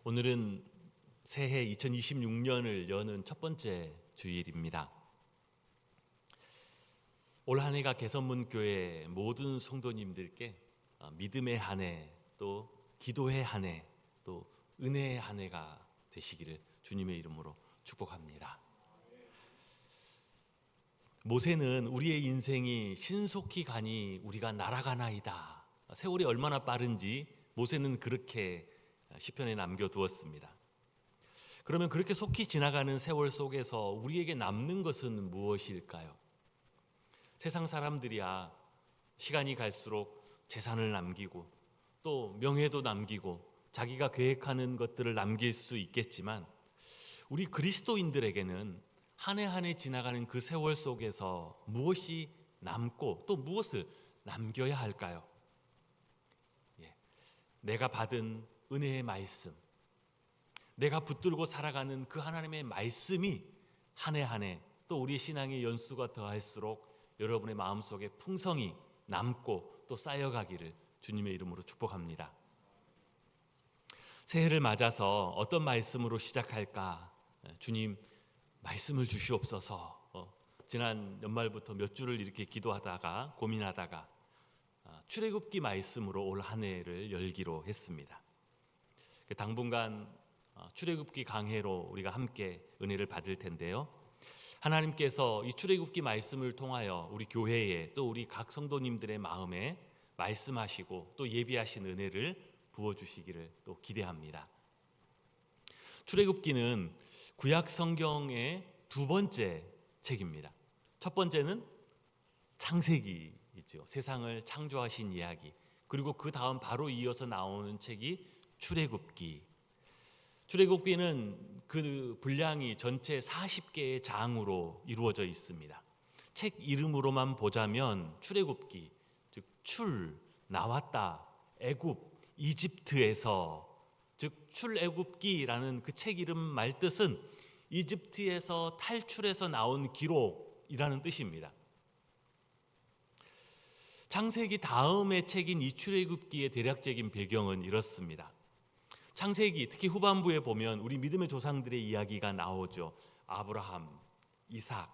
오늘은 새해 2026년을 여는 첫 번째 주일입니다. 올 한 해가 개선문교회 모든 성도님들께 믿음의 한 해, 또 기도의 한 해, 또 은혜의 한 해가 되시기를 주님의 이름으로 축복합니다. 모세는 우리의 인생이 신속히 가니 우리가 날아가나이다. 세월이 얼마나 빠른지 모세는 그렇게 시편에 남겨두었습니다. 그러면 그렇게 속히 지나가는 세월 속에서 우리에게 남는 것은 무엇일까요? 세상 사람들이야 시간이 갈수록 재산을 남기고 또 명예도 남기고 자기가 계획하는 것들을 남길 수 있겠지만 우리 그리스도인들에게는 한 해 한 해 지나가는 그 세월 속에서 무엇이 남고 또 무엇을 남겨야 할까요? 내가 받은 은혜의 말씀, 내가 붙들고 살아가는 그 하나님의 말씀이 한 해 한 해 또 우리 신앙의 연수가 더할수록 여러분의 마음속에 풍성이 남고 또 쌓여가기를 주님의 이름으로 축복합니다. 새해를 맞아서 어떤 말씀으로 시작할까? 주님 말씀을 주시옵소서. 지난 연말부터 몇 주를 이렇게 기도하다가 고민하다가 출애굽기 말씀으로 올 한 해를 열기로 했습니다. 당분간 출애굽기 강해로 우리가 함께 은혜를 받을 텐데요. 하나님께서 이 출애굽기 말씀을 통하여 우리 교회에 또 우리 각 성도님들의 마음에 말씀하시고 또 예비하신 은혜를 부어주시기를 또 기대합니다. 출애굽기는 구약 성경의 두 번째 책입니다. 첫 번째는 창세기이죠. 세상을 창조하신 이야기. 그리고 그 다음 바로 이어서 나오는 책이 출애굽기. 출애굽기는 그 분량이 전체 40개의 장으로 이루어져 있습니다. 책 이름으로만 보자면 출애굽기, 즉 나왔다, 애굽, 이집트에서, 즉 출애굽기라는 그 책 이름 말뜻은 이집트에서 탈출해서 나온 기록이라는 뜻입니다. 창세기 다음의 책인 이 출애굽기의 대략적인 배경은 이렇습니다. 창세기 특히 후반부에 보면 우리 믿음의 조상들의 이야기가 나오죠. 아브라함, 이삭,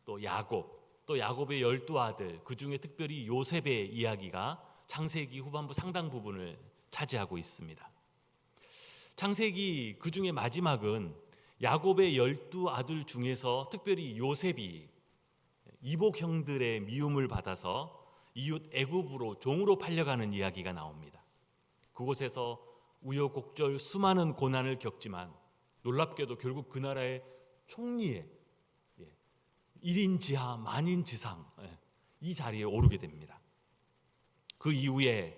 또 야곱, 또 야곱의 12아들, 그중에 특별히 요셉의 이야기가 창세기 후반부 상당 부분을 차지하고 있습니다. 창세기 그중에 마지막은 야곱의 12아들 중에서 특별히 요셉이 이복 형들의 미움을 받아서 이웃 애굽으로 종으로 팔려가는 이야기가 나옵니다. 그곳에서 우여곡절 수많은 고난을 겪지만 놀랍게도 결국 그 나라의 총리의 1인 지하 만인 지상 이 자리에 오르게 됩니다. 그 이후에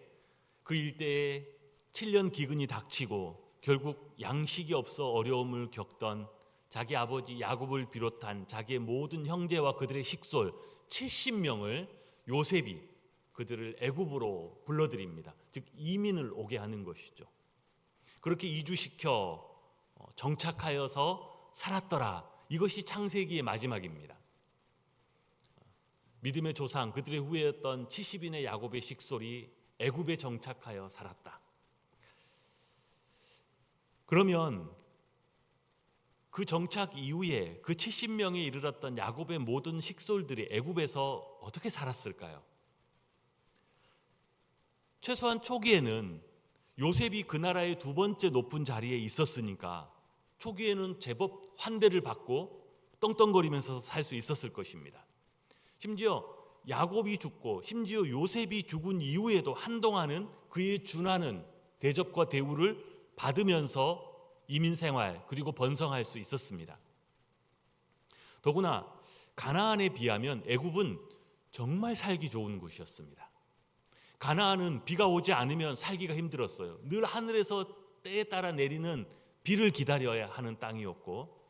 그 일대에 7년 기근이 닥치고 결국 양식이 없어 어려움을 겪던 자기 아버지 야곱을 비롯한 자기의 모든 형제와 그들의 식솔 70명을 요셉이 그들을 애굽으로 불러들입니다. 즉 이민을 오게 하는 것이죠. 그렇게 이주시켜 정착하여서 살았더라. 이것이 창세기의 마지막입니다. 믿음의 조상 그들의 후예였던 70인의 야곱의 식솔이 애굽에 정착하여 살았다. 그러면 그 정착 이후에 그 70명에 이르렀던 야곱의 모든 식솔들이 애굽에서 어떻게 살았을까요? 최소한 초기에는 요셉이 그 나라의 두 번째 높은 자리에 있었으니까 초기에는 제법 환대를 받고 떵떵거리면서 살 수 있었을 것입니다. 심지어 야곱이 죽고 심지어 요셉이 죽은 이후에도 한동안은 그에 준하는 대접과 대우를 받으면서 이민 생활 그리고 번성할 수 있었습니다. 더구나 가나안에 비하면 애굽은 정말 살기 좋은 곳이었습니다. 가나안은 비가 오지 않으면 살기가 힘들었어요. 늘 하늘에서 때에 따라 내리는 비를 기다려야 하는 땅이었고,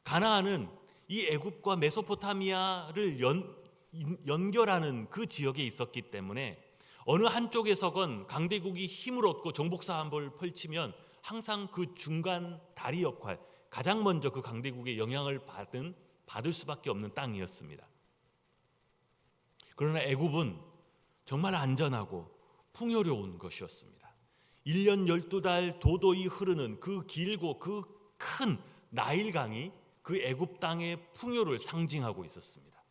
가나안은 이 애굽과 메소포타미아를 연결하는 그 지역에 있었기 때문에 어느 한쪽에서건 강대국이 힘을 얻고 정복사업을 펼치면 항상 그 중간 다리 역할, 가장 먼저 그 강대국의 영향을 받을 수밖에 없는 땅이었습니다. 그러나 애굽은 정말 안전하고 풍요로운 것이었습니다. 1년 12달 도도히 흐르는 그 길고 그 큰 나일강이 그 애굽 땅의 풍요를 상징하고 있었습니다.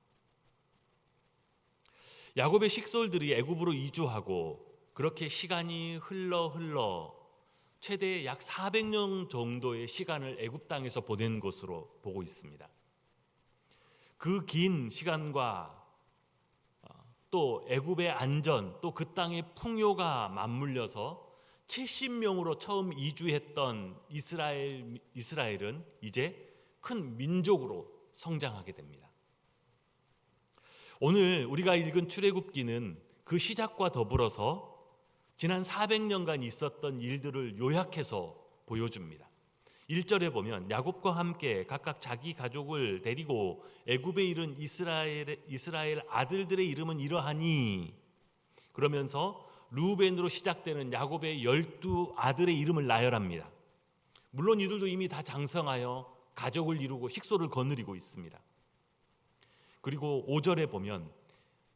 야곱의 식솔들이 애굽으로 이주하고 그렇게 시간이 흘러 최대 약 400년 정도의 시간을 애굽 땅에서 보낸 것으로 보고 있습니다. 그 긴 시간과 또 애굽의 안전, 또 그 땅의 풍요가 맞물려서 70명으로 처음 이주했던 이스라엘은 이제 큰 민족으로 성장하게 됩니다. 오늘 우리가 읽은 출애굽기는 그 시작과 더불어서 지난 400년간 있었던 일들을 요약해서 보여줍니다. 1절에 보면 야곱과 함께 각각 자기 가족을 데리고 애굽에 이른 이스라엘 아들들의 이름은 이러하니, 그러면서 루벤으로 시작되는 야곱의 12아들의 이름을 나열합니다. 물론 이들도 이미 다 장성하여 가족을 이루고 식소를 거느리고 있습니다. 그리고 5절에 보면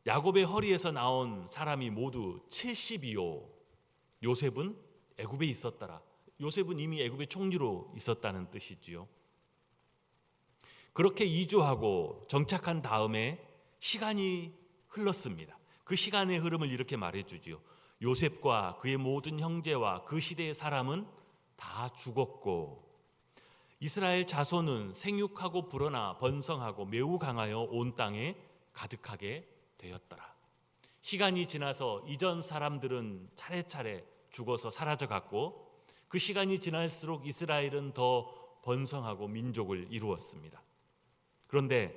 야곱의 허리에서 나온 사람이 모두 70이요 요셉은 애굽에 있었더라. 요셉은 이미 애굽의 총리로 있었다는 뜻이지요. 그렇게 이주하고 정착한 다음에 시간이 흘렀습니다. 그 시간의 흐름을 이렇게 말해주지요. 요셉과 그의 모든 형제와 그 시대의 사람은 다 죽었고 이스라엘 자손은 생육하고 불어나 번성하고 매우 강하여 온 땅에 가득하게 되었더라. 시간이 지나서 이전 사람들은 차례차례 죽어서 사라져갔고 그 시간이 지날수록 이스라엘은 더 번성하고 민족을 이루었습니다. 그런데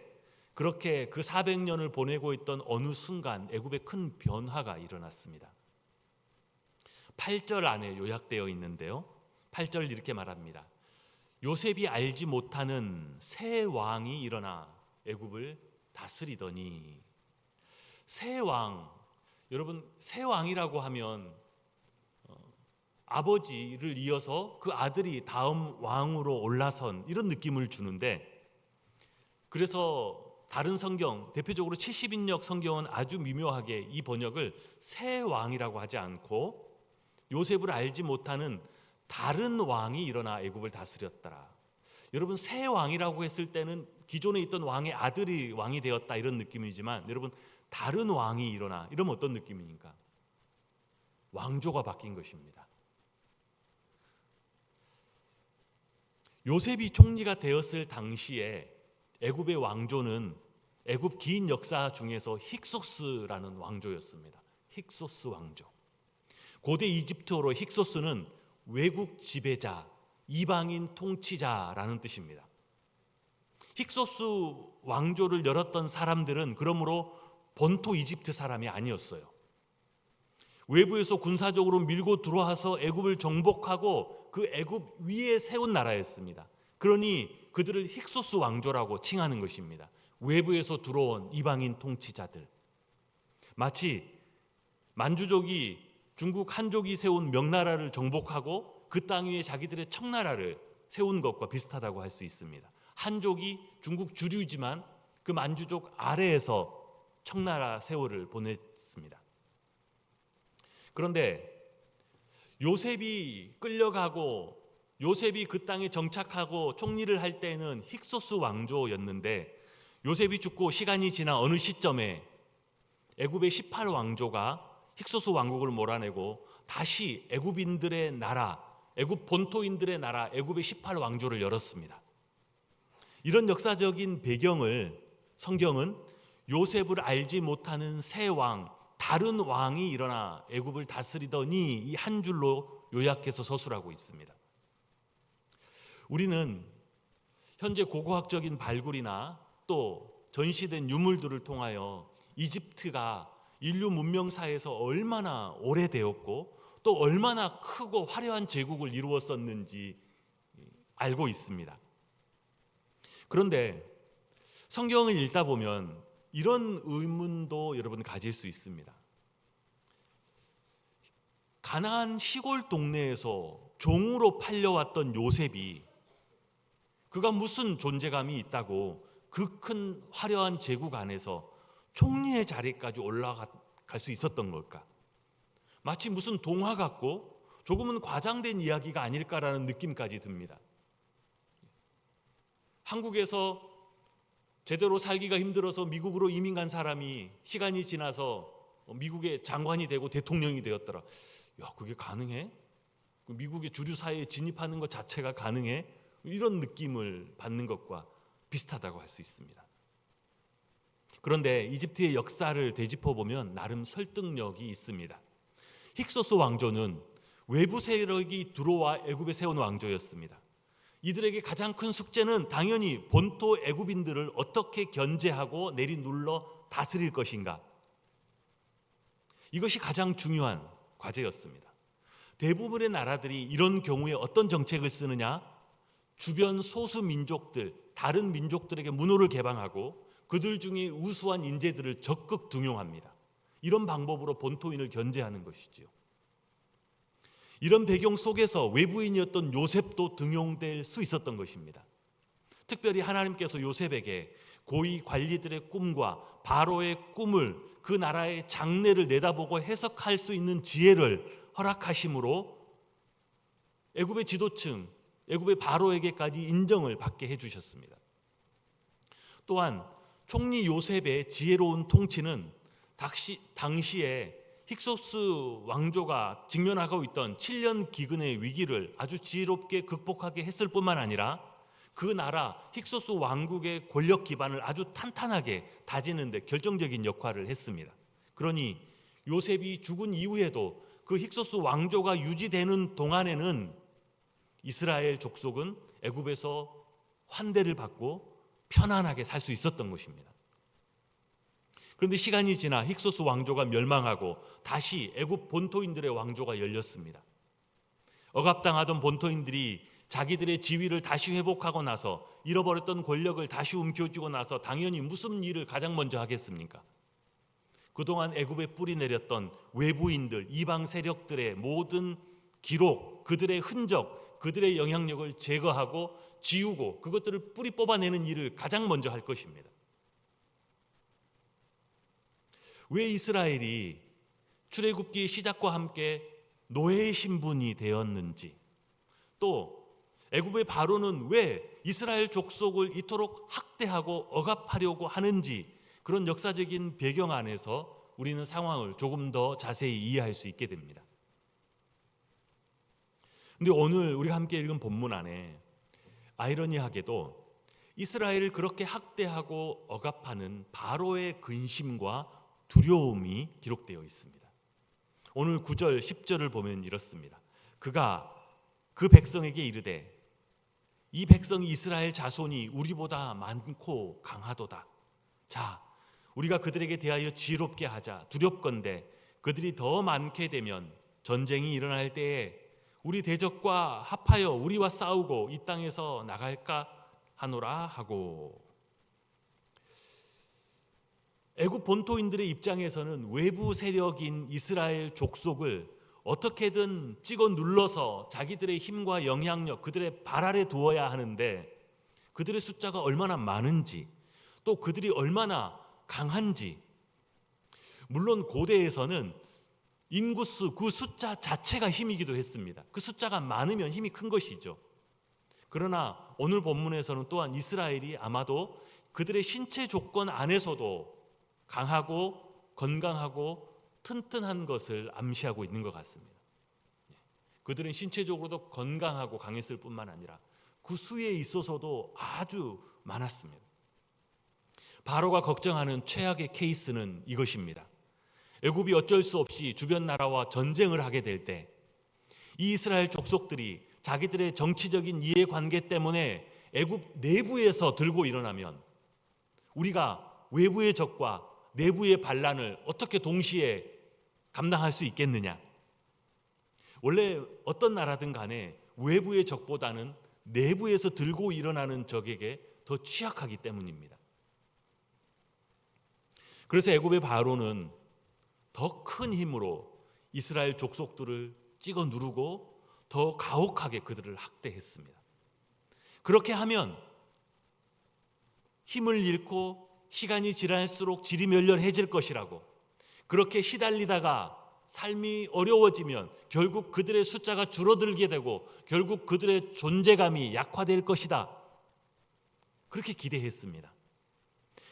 그렇게 그 400년을 보내고 있던 어느 순간 애굽에 큰 변화가 일어났습니다. 8절 안에 요약되어 있는데요. 8절 이렇게 말합니다. 요셉이 알지 못하는 새 왕이 일어나 애굽을 다스리더니. 새 왕, 여러분 새 왕이라고 하면 아버지를 이어서 그 아들이 다음 왕으로 올라선 이런 느낌을 주는데, 그래서 다른 성경, 대표적으로 70인역 성경은 아주 미묘하게 이 번역을 새 왕이라고 하지 않고 요셉을 알지 못하는 다른 왕이 일어나 애굽을 다스렸더라. 여러분 새 왕이라고 했을 때는 기존에 있던 왕의 아들이 왕이 되었다 이런 느낌이지만, 여러분 다른 왕이 일어나 이러면 어떤 느낌입니까? 왕조가 바뀐 것입니다. 요셉이 총리가 되었을 당시에 애굽의 왕조는 애굽 긴 역사 중에서 힉소스라는 왕조였습니다. 힉소스 왕조. 고대 이집트어로 힉소스는 외국 지배자, 이방인 통치자라는 뜻입니다. 힉소스 왕조를 열었던 사람들은 그러므로 본토 이집트 사람이 아니었어요. 외부에서 군사적으로 밀고 들어와서 애굽을 정복하고 그 애굽 위에 세운 나라였습니다. 그러니 그들을 힉소스 왕조라고 칭하는 것입니다. 외부에서 들어온 이방인 통치자들. 마치 만주족이 중국 한족이 세운 명나라를 정복하고 그 땅 위에 자기들의 청나라를 세운 것과 비슷하다고 할 수 있습니다. 한족이 중국 주류지만 그 만주족 아래에서 청나라 세월을 보냈습니다. 그런데 요셉이 끌려가고 요셉이 그 땅에 정착하고 총리를 할 때는 힉소스 왕조였는데, 요셉이 죽고 시간이 지나 어느 시점에 애굽의 18왕조가 힉소스 왕국을 몰아내고 다시 애굽인들의 나라, 애굽 본토인들의 나라 애굽의 18왕조를 열었습니다. 이런 역사적인 배경을 성경은 요셉을 알지 못하는 새 왕, 다른 왕이 일어나 애굽을 다스리더니 이 한 줄로 요약해서 서술하고 있습니다. 우리는 현재 고고학적인 발굴이나 또 전시된 유물들을 통하여 이집트가 인류 문명사에서 얼마나 오래되었고 또 얼마나 크고 화려한 제국을 이루었었는지 알고 있습니다. 그런데 성경을 읽다 보면 이런 의문도 여러분 가질 수 있습니다. 가나안 시골 동네에서 종으로 팔려왔던 요셉이 그가 무슨 존재감이 있다고 그 큰 화려한 제국 안에서 총리의 자리까지 올라갈 수 있었던 걸까? 마치 무슨 동화 같고 조금은 과장된 이야기가 아닐까라는 느낌까지 듭니다. 한국에서 제대로 살기가 힘들어서 미국으로 이민 간 사람이 시간이 지나서 미국의 장관이 되고 대통령이 되었더라. 야, 그게 가능해? 미국의 주류 사회에 진입하는 것 자체가 가능해? 이런 느낌을 받는 것과 비슷하다고 할 수 있습니다. 그런데 이집트의 역사를 되짚어 보면 나름 설득력이 있습니다. 힉소스 왕조는 외부 세력이 들어와 애굽에 세운 왕조였습니다. 이들에게 가장 큰 숙제는 당연히 본토 애굽인들을 어떻게 견제하고 내리눌러 다스릴 것인가. 이것이 가장 중요한 과제였습니다. 대부분의 나라들이 이런 경우에 어떤 정책을 쓰느냐? 주변 소수 민족들, 다른 민족들에게 문호를 개방하고 그들 중에 우수한 인재들을 적극 등용합니다. 이런 방법으로 본토인을 견제하는 것이지요. 이런 배경 속에서 외부인이었던 요셉도 등용될 수 있었던 것입니다. 특별히 하나님께서 요셉에게 고위 관리들의 꿈과 바로의 꿈을 그 나라의 장래를 내다보고 해석할 수 있는 지혜를 허락하심으로 애굽의 지도층, 애굽의 바로에게까지 인정을 받게 해주셨습니다. 또한 총리 요셉의 지혜로운 통치는 당시에 힉소스 왕조가 직면하고 있던 7년 기근의 위기를 아주 지혜롭게 극복하게 했을 뿐만 아니라 그 나라 힉소스 왕국의 권력 기반을 아주 탄탄하게 다지는 데 결정적인 역할을 했습니다. 그러니 요셉이 죽은 이후에도 그 힉소스 왕조가 유지되는 동안에는 이스라엘 족속은 애굽에서 환대를 받고 편안하게 살 수 있었던 것입니다. 그런데 시간이 지나 힉소스 왕조가 멸망하고 다시 애굽 본토인들의 왕조가 열렸습니다. 억압당하던 본토인들이 자기들의 지위를 다시 회복하고 나서 잃어버렸던 권력을 다시 움켜쥐고 나서 당연히 무슨 일을 가장 먼저 하겠습니까? 그동안 애굽에 뿌리 내렸던 외부인들, 이방 세력들의 모든 기록, 그들의 흔적, 그들의 영향력을 제거하고 지우고 그것들을 뿌리 뽑아내는 일을 가장 먼저 할 것입니다. 왜 이스라엘이 출애굽기의 시작과 함께 노예의 신분이 되었는지, 또 애굽의 바로는 왜 이스라엘 족속을 이토록 학대하고 억압하려고 하는지, 그런 역사적인 배경 안에서 우리는 상황을 조금 더 자세히 이해할 수 있게 됩니다. 그런데 오늘 우리가 함께 읽은 본문 안에 아이러니하게도 이스라엘을 그렇게 학대하고 억압하는 바로의 근심과 두려움이 기록되어 있습니다. 오늘 9절 10절을 보면 이렇습니다. 그가 그 백성에게 이르되 이 백성 이스라엘 자손이 우리보다 많고 강하도다. 자, 우리가 그들에게 대하여 지혜롭게 하자. 두렵건대 그들이 더 많게 되면 전쟁이 일어날 때에 우리 대적과 합하여 우리와 싸우고 이 땅에서 나갈까 하노라 하고. 애굽 본토인들의 입장에서는 외부 세력인 이스라엘 족속을 어떻게든 찍어 눌러서 자기들의 힘과 영향력, 그들의 발 아래 두어야 하는데 그들의 숫자가 얼마나 많은지, 또 그들이 얼마나 강한지. 물론 고대에서는 인구수, 그 숫자 자체가 힘이기도 했습니다. 그 숫자가 많으면 힘이 큰 것이죠. 그러나 오늘 본문에서는 또한 이스라엘이 아마도 그들의 신체 조건 안에서도 강하고 건강하고 튼튼한 것을 암시하고 있는 것 같습니다. 그들은 신체적으로도 건강하고 강했을 뿐만 아니라 그 수에 있어서도 아주 많았습니다. 바로가 걱정하는 최악의 케이스는 이것입니다. 애굽이 어쩔 수 없이 주변 나라와 전쟁을 하게 될 때 이 이스라엘 족속들이 자기들의 정치적인 이해관계 때문에 애굽 내부에서 들고 일어나면 우리가 외부의 적과 내부의 반란을 어떻게 동시에 감당할 수 있겠느냐? 원래 어떤 나라든 간에 외부의 적보다는 내부에서 들고 일어나는 적에게 더 취약하기 때문입니다. 그래서 애굽의 바로는 더 큰 힘으로 이스라엘 족속들을 찍어 누르고 더 가혹하게 그들을 학대했습니다. 그렇게 하면 힘을 잃고 시간이 지날수록 지리멸렬해질 것이라고, 그렇게 시달리다가 삶이 어려워지면 결국 그들의 숫자가 줄어들게 되고 결국 그들의 존재감이 약화될 것이다. 그렇게 기대했습니다.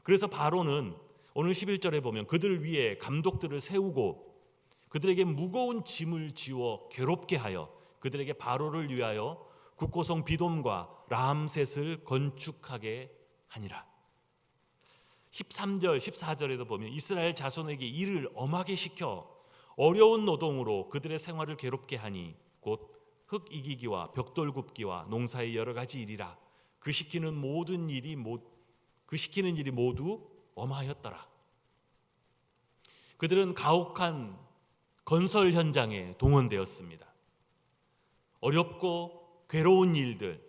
그래서 바로는 오늘 11절에 보면 그들을 위해 감독들을 세우고 그들에게 무거운 짐을 지워 괴롭게 하여 그들에게 바로를 위하여 국고성 비돔과 라암셋을 건축하게 하니라. 13절, 14절에도 보면 이스라엘 자손에게 일을 엄하게 시켜 어려운 노동으로 그들의 생활을 괴롭게 하니 곧 흙 이기기와 벽돌 굽기와 농사의 여러 가지 일이라. 그 시키는 일이 모두 엄하였더라. 그들은 가혹한 건설 현장에 동원되었습니다. 어렵고 괴로운 일들,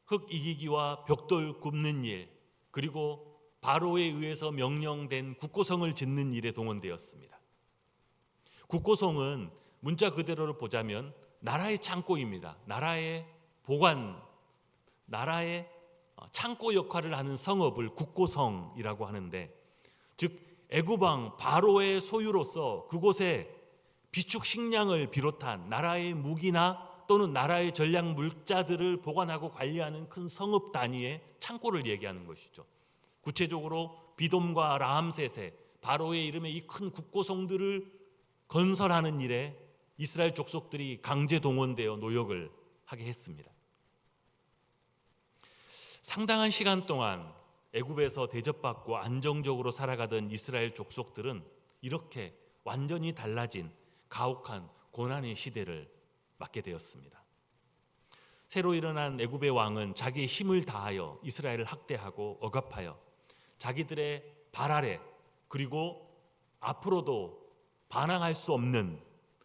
흙 이기기와 벽돌 굽는 일, 그리고 바로에 의해서 명령된 국고성을 짓는 일에 동원되었습니다. 국고성은 문자 그대로를 보자면 나라의 창고입니다. 나라의 보관, 나라의 창고 역할을 하는 성읍을 국고성이라고 하는데, 즉 애굽 왕 바로의 소유로서 그곳에 비축 식량을 비롯한 나라의 무기나 또는 나라의 전략 물자들을 보관하고 관리하는 큰 성읍 단위의 창고를 얘기하는 것이죠. 구체적으로 비돔과 라암셋의 바로의 이름의 이 큰 국고성들을 건설하는 일에 이스라엘 족속들이 강제 동원되어 노역을 하게 했습니다. 상당한 시간 동안 애굽에서 대접받고 안정적으로 살아가던 이스라엘 족속들은 이렇게 완전히 달라진 가혹한 고난의 시대를 맞게 되었습니다. 새로 일어난 애굽의 왕은 자기의 힘을 다하여 이스라엘을 학대하고 억압하여 자기들의 발 아래, 그리고 앞으로도 반항할 수 없는,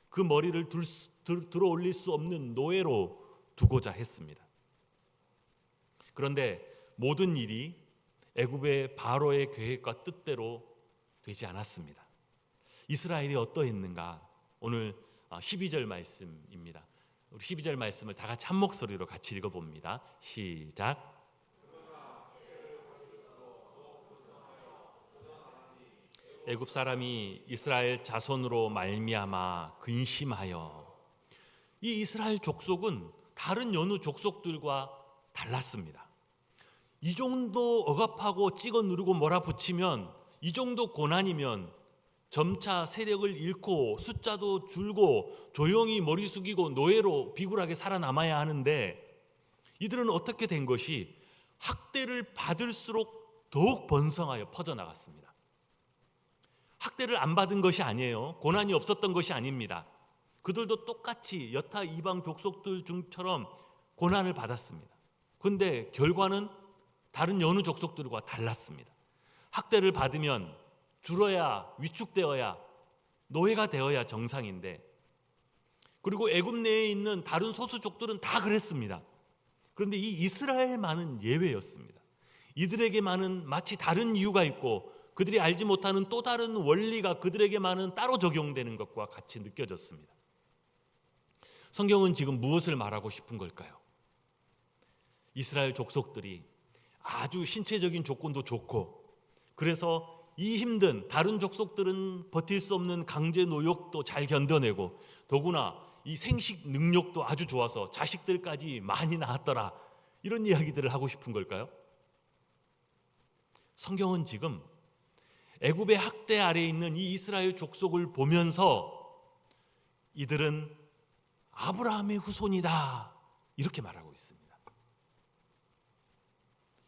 그 머리를 들어 올릴 수 없는 노예로 두고자 했습니다. 그런데 모든 일이 애굽의 바로의 계획과 뜻대로 되지 않았습니다. 이스라엘이 어떠했는가? 오늘 12절 말씀입니다. 우리 12절 말씀을 다 같이 한 목소리로 같이 읽어봅니다. 시작. 애굽 사람이 이스라엘 자손으로 말미암아 근심하여. 이 이스라엘 족속은 다른 여느 족속들과 달랐습니다. 이 정도 억압하고 찍어 누르고 몰아붙이면, 이 정도 고난이면 점차 세력을 잃고 숫자도 줄고 조용히 머리 숙이고 노예로 비굴하게 살아남아야 하는데, 이들은 어떻게 된 것이 학대를 받을수록 더욱 번성하여 퍼져나갔습니다. 학대를 안 받은 것이 아니에요. 고난이 없었던 것이 아닙니다. 그들도 똑같이 여타 이방 족속들 중처럼 고난을 받았습니다. 그런데 결과는 다른 여느 족속들과 달랐습니다. 학대를 받으면 줄어야, 위축되어야, 노예가 되어야 정상인데, 그리고 애굽 내에 있는 다른 소수족들은 다 그랬습니다. 그런데 이 이스라엘만은 예외였습니다. 이들에게만은 마치 다른 이유가 있고 그들이 알지 못하는 또 다른 원리가 그들에게만은 따로 적용되는 것과 같이 느껴졌습니다. 성경은 지금 무엇을 말하고 싶은 걸까요? 이스라엘 족속들이 아주 신체적인 조건도 좋고, 그래서 이 힘든 다른 족속들은 버틸 수 없는 강제 노역도 잘 견뎌내고, 더구나 이 생식 능력도 아주 좋아서 자식들까지 많이 낳았더라, 이런 이야기들을 하고 싶은 걸까요? 성경은 지금 애굽의 학대 아래에 있는 이 이스라엘 족속을 보면서 이들은 아브라함의 후손이다, 이렇게 말하고 있습니다.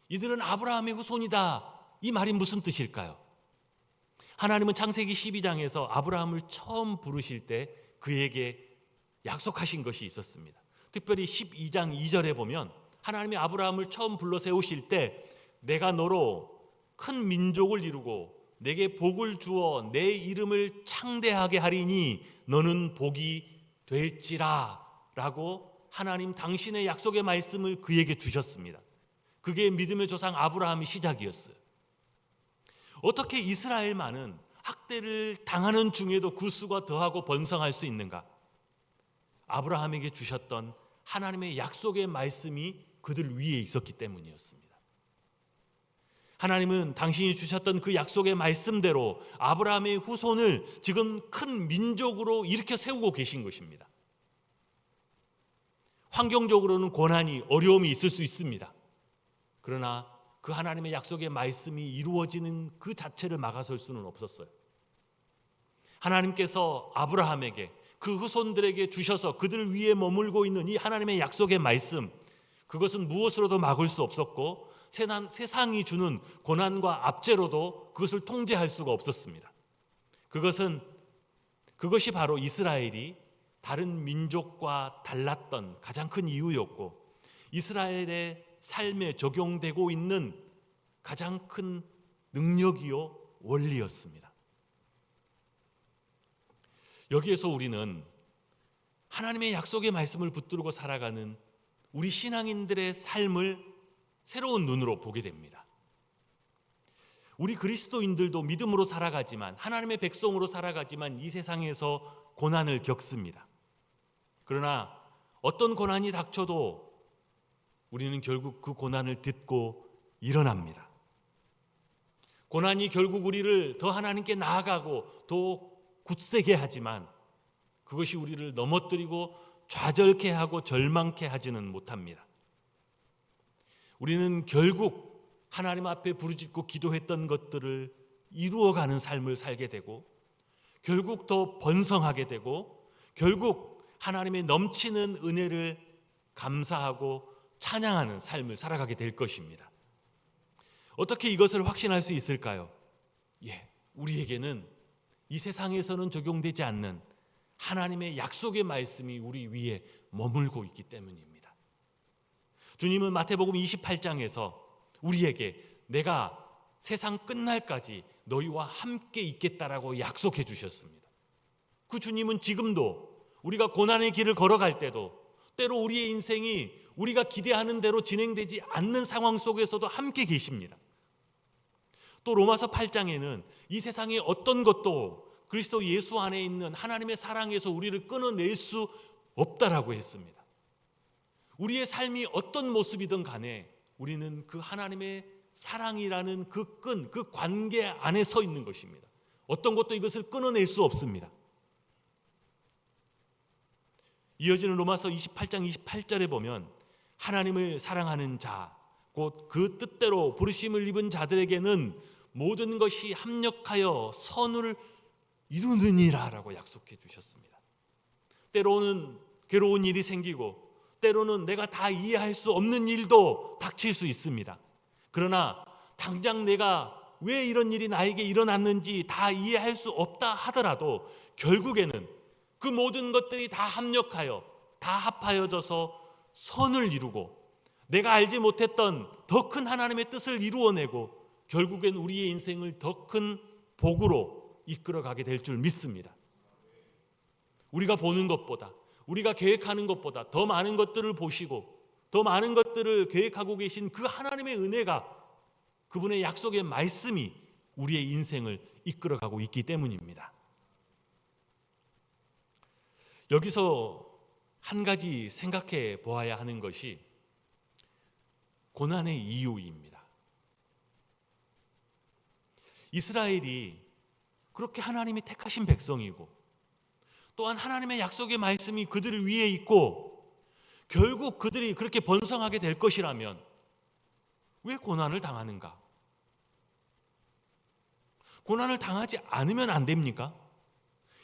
이들은 아브라함의 후손이다, 이 말이 무슨 뜻일까요? 하나님은 창세기 12장에서 아브라함을 처음 부르실 때 그에게 약속하신 것이 있었습니다. 특별히 12장 2절에 보면 하나님이 아브라함을 처음 불러 세우실 때 내가 너로 큰 민족을 이루고 내게 복을 주어 내 이름을 창대하게 하리니 너는 복이 될지라 라고 하나님 당신의 약속의 말씀을 그에게 주셨습니다. 그게 믿음의 조상 아브라함의 시작이었어요. 어떻게 이스라엘만은 학대를 당하는 중에도 그 수가 더하고 번성할 수 있는가? 아브라함에게 주셨던 하나님의 약속의 말씀이 그들 위에 있었기 때문이었습니다. 하나님은 당신이 주셨던 그 약속의 말씀대로 아브라함의 후손을 지금 큰 민족으로 일으켜 세우고 계신 것입니다. 환경적으로는 고난이, 어려움이 있을 수 있습니다. 그러나 그 하나님의 약속의 말씀이 이루어지는 그 자체를 막아설 수는 없었어요. 하나님께서 아브라함에게, 그 후손들에게 주셔서 그들 위에 머물고 있는 이 하나님의 약속의 말씀, 그것은 무엇으로도 막을 수 없었고 세상이 주는 고난과 압제로도 그것을 통제할 수가 없었습니다. 그것이 바로 이스라엘이 다른 민족과 달랐던 가장 큰 이유였고, 이스라엘의 삶에 적용되고 있는 가장 큰 능력이요 원리였습니다. 여기에서 우리는 하나님의 약속의 말씀을 붙들고 살아가는 우리 신앙인들의 삶을 새로운 눈으로 보게 됩니다. 우리 그리스도인들도 믿음으로 살아가지만, 하나님의 백성으로 살아가지만 이 세상에서 고난을 겪습니다. 그러나 어떤 고난이 닥쳐도 우리는 결국 그 고난을 딛고 일어납니다. 고난이 결국 우리를 더 하나님께 나아가고 더 굳세게 하지만 그것이 우리를 넘어뜨리고 좌절케 하고 절망케 하지는 못합니다. 우리는 결국 하나님 앞에 부르짖고 기도했던 것들을 이루어가는 삶을 살게 되고, 결국 더 번성하게 되고, 결국 하나님의 넘치는 은혜를 감사하고 찬양하는 삶을 살아가게 될 것입니다. 어떻게 이것을 확신할 수 있을까요? 우리에게는 이 세상에서는 적용되지 않는 하나님의 약속의 말씀이 우리 위에 머물고 있기 때문입니다. 주님은 마태복음 28장에서 우리에게 내가 세상 끝날까지 너희와 함께 있겠다라고 약속해 주셨습니다. 그 주님은 지금도 우리가 고난의 길을 걸어갈 때도, 때로 우리의 인생이 우리가 기대하는 대로 진행되지 않는 상황 속에서도 함께 계십니다. 또 로마서 8장에는 이 세상의 어떤 것도 그리스도 예수 안에 있는 하나님의 사랑에서 우리를 끊어낼 수 없다라고 했습니다. 우리의 삶이 어떤 모습이든 간에 우리는 그 하나님의 사랑이라는 그 끈, 그 관계 안에 서 있는 것입니다. 어떤 것도 이것을 끊어낼 수 없습니다. 이어지는 로마서 28장 28절에 보면 하나님을 사랑하는 자, 곧 그 뜻대로 부르심을 입은 자들에게는 모든 것이 합력하여 선을 이루느니라 라고 약속해 주셨습니다. 때로는 괴로운 일이 생기고, 때로는 내가 다 이해할 수 없는 일도 닥칠 수 있습니다. 그러나 당장 내가 왜 이런 일이 나에게 일어났는지 다 이해할 수 없다 하더라도 결국에는 그 모든 것들이 다 합력하여, 다 합하여져서 선을 이루고 내가 알지 못했던 더 큰 하나님의 뜻을 이루어내고 결국엔 우리의 인생을 더 큰 복으로 이끌어가게 될 줄 믿습니다. 우리가 보는 것보다, 우리가 계획하는 것보다 더 많은 것들을 보시고 더 많은 것들을 계획하고 계신 그 하나님의 은혜가, 그분의 약속의 말씀이 우리의 인생을 이끌어가고 있기 때문입니다. 여기서 한 가지 생각해 보아야 하는 것이 고난의 이유입니다. 이스라엘이 그렇게 하나님이 택하신 백성이고 또한 하나님의 약속의 말씀이 그들 위에 있고 결국 그들이 그렇게 번성하게 될 것이라면 왜 고난을 당하는가? 고난을 당하지 않으면 안 됩니까?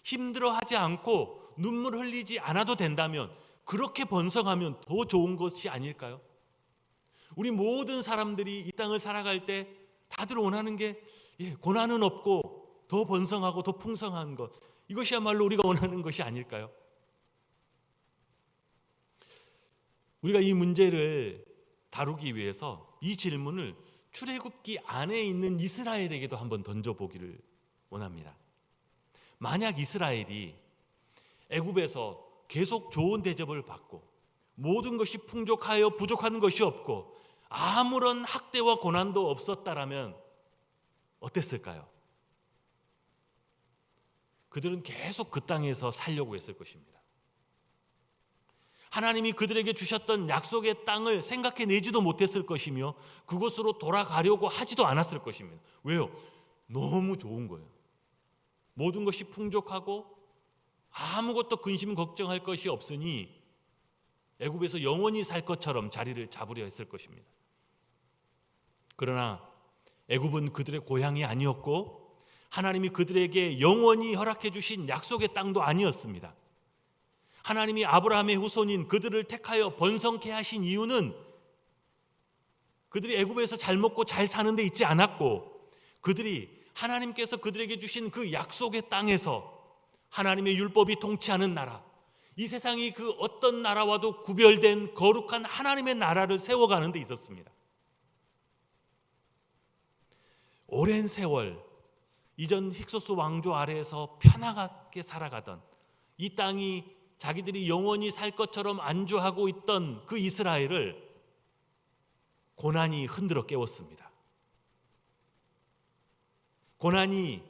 힘들어하지 않고 눈물 흘리지 않아도 된다면, 그렇게 번성하면 더 좋은 것이 아닐까요? 우리 모든 사람들이 이 땅을 살아갈 때 다들 원하는 게 고난은 없고 더 번성하고 더 풍성한 것, 이것이야말로 우리가 원하는 것이 아닐까요? 우리가 이 문제를 다루기 위해서 이 질문을 출애굽기 안에 있는 이스라엘에게도 한번 던져보기를 원합니다. 만약 이스라엘이 애굽에서 계속 좋은 대접을 받고 모든 것이 풍족하여 부족한 것이 없고 아무런 학대와 고난도 없었다라면 어땠을까요? 그들은 계속 그 땅에서 살려고 했을 것입니다. 하나님이 그들에게 주셨던 약속의 땅을 생각해내지도 못했을 것이며 그곳으로 돌아가려고 하지도 않았을 것입니다. 왜요? 너무 좋은 거예요. 모든 것이 풍족하고 아무것도 근심 걱정할 것이 없으니 애굽에서 영원히 살 것처럼 자리를 잡으려 했을 것입니다. 그러나 애굽은 그들의 고향이 아니었고 하나님이 그들에게 영원히 허락해 주신 약속의 땅도 아니었습니다. 하나님이 아브라함의 후손인 그들을 택하여 번성케 하신 이유는 그들이 애굽에서 잘 먹고 잘 사는 데 있지 않았고 그들이 하나님께서 그들에게 주신 그 약속의 땅에서 하나님의 율법이 통치하는 나라, 이 세상이 그 어떤 나라와도 구별된 거룩한 하나님의 나라를 세워가는 데 있었습니다. 오랜 세월 이전 힉소스 왕조 아래에서 편하게 살아가던 이 땅이 자기들이 영원히 살 것처럼 안주하고 있던 그 이스라엘을 고난이 흔들어 깨웠습니다. 고난이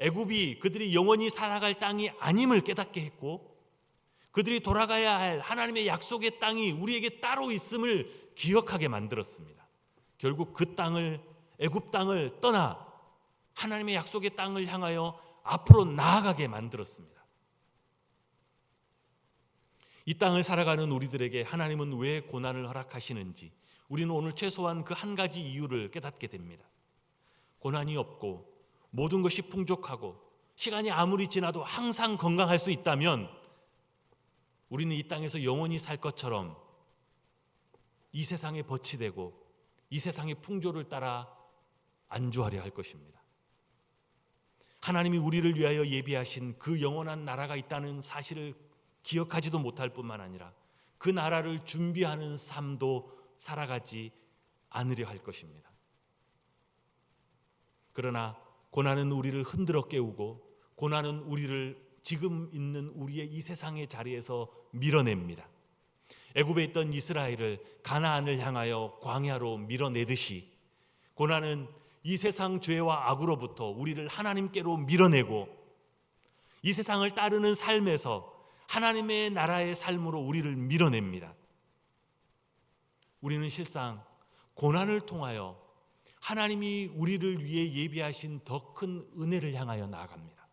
애굽이 그들이 영원히 살아갈 땅이 아님을 깨닫게 했고 그들이 돌아가야 할 하나님의 약속의 땅이 우리에게 따로 있음을 기억하게 만들었습니다. 결국 그 땅을, 애굽 땅을 떠나 하나님의 약속의 땅을 향하여 앞으로 나아가게 만들었습니다. 이 땅을 살아가는 우리들에게 하나님은 왜 고난을 허락하시는지 우리는 오늘 최소한 그 한 가지 이유를 깨닫게 됩니다. 고난이 없고 모든 것이 풍족하고 시간이 아무리 지나도 항상 건강할 수 있다면 우리는 이 땅에서 영원히 살 것처럼 이 세상에 버치되고 이 세상의 풍조를 따라 안주하려 할 것입니다. 하나님이 우리를 위하여 예비하신 그 영원한 나라가 있다는 사실을 기억하지도 못할 뿐만 아니라 그 나라를 준비하는 삶도 살아가지 않으려 할 것입니다. 그러나 고난은 우리를 흔들어 깨우고 고난은 우리를 지금 있는 우리의 이 세상의 자리에서 밀어냅니다. 애굽에 있던 이스라엘을 가나안을 향하여 광야로 밀어내듯이 고난은 이 세상 죄와 악으로부터 우리를 하나님께로 밀어내고 이 세상을 따르는 삶에서 하나님의 나라의 삶으로 우리를 밀어냅니다. 우리는 실상 고난을 통하여 하나님이 우리를 위해 예비하신 더 큰 은혜를 향하여 나아갑니다.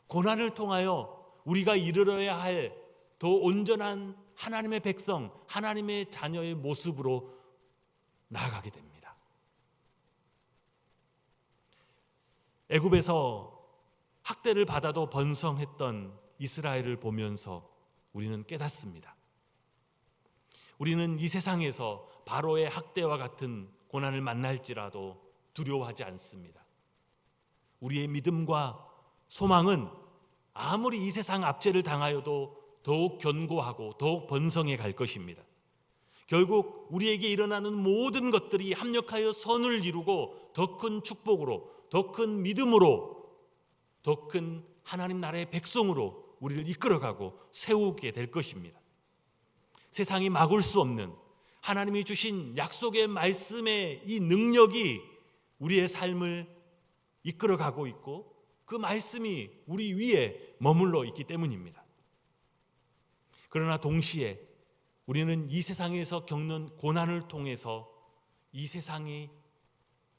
고난을 통하여 우리가 이르러야 할 더 온전한 하나님의 백성, 하나님의 자녀의 모습으로 나아가게 됩니다. 애굽에서 학대를 받아도 번성했던 이스라엘을 보면서 우리는 깨닫습니다. 우리는 이 세상에서 바로의 학대와 같은 고난을 만날지라도 두려워하지 않습니다. 우리의 믿음과 소망은 아무리 이 세상 압제를 당하여도 더욱 견고하고 더욱 번성해 갈 것입니다. 결국 우리에게 일어나는 모든 것들이 합력하여 선을 이루고 더 큰 축복으로, 더 큰 믿음으로, 더 큰 하나님 나라의 백성으로 우리를 이끌어가고 세우게 될 것입니다. 세상이 막을 수 없는 하나님이 주신 약속의 말씀의 이 능력이 우리의 삶을 이끌어가고 있고 그 말씀이 우리 위에 머물러 있기 때문입니다. 그러나 동시에 우리는 이 세상에서 겪는 고난을 통해서 이 세상이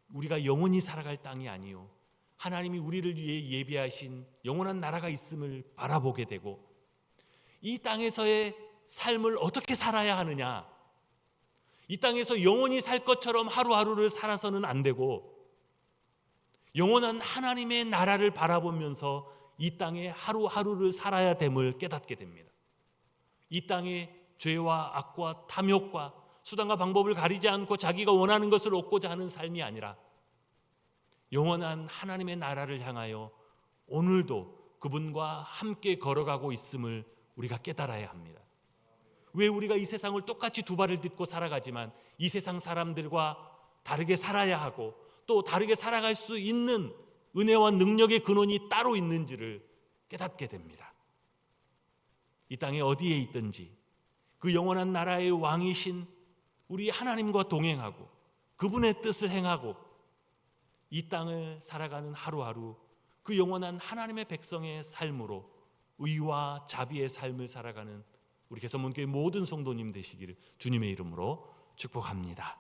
우리가 영원히 살아갈 땅이 아니요 하나님이 우리를 위해 예비하신 영원한 나라가 있음을 바라보게 되고 이 땅에서의 삶을 어떻게 살아야 하느냐, 이 땅에서 영원히 살 것처럼 하루하루를 살아서는 안 되고 영원한 하나님의 나라를 바라보면서 이 땅에 하루하루를 살아야 됨을 깨닫게 됩니다. 이 땅의 죄와 악과 탐욕과 수단과 방법을 가리지 않고 자기가 원하는 것을 얻고자 하는 삶이 아니라 영원한 하나님의 나라를 향하여 오늘도 그분과 함께 걸어가고 있음을 우리가 깨달아야 합니다. 왜 우리가 이 세상을 똑같이 두 발을 딛고 살아가지만 이 세상 사람들과 다르게 살아야 하고 또 다르게 살아갈 수 있는 은혜와 능력의 근원이 따로 있는지를 깨닫게 됩니다. 이 땅에 어디에 있든지 그 영원한 나라의 왕이신 우리 하나님과 동행하고 그분의 뜻을 행하고 이 땅을 살아가는 하루하루 그 영원한 하나님의 백성의 삶으로 의와 자비의 삶을 살아가는 우리 개선문교회 모든 성도님 되시기를 주님의 이름으로 축복합니다.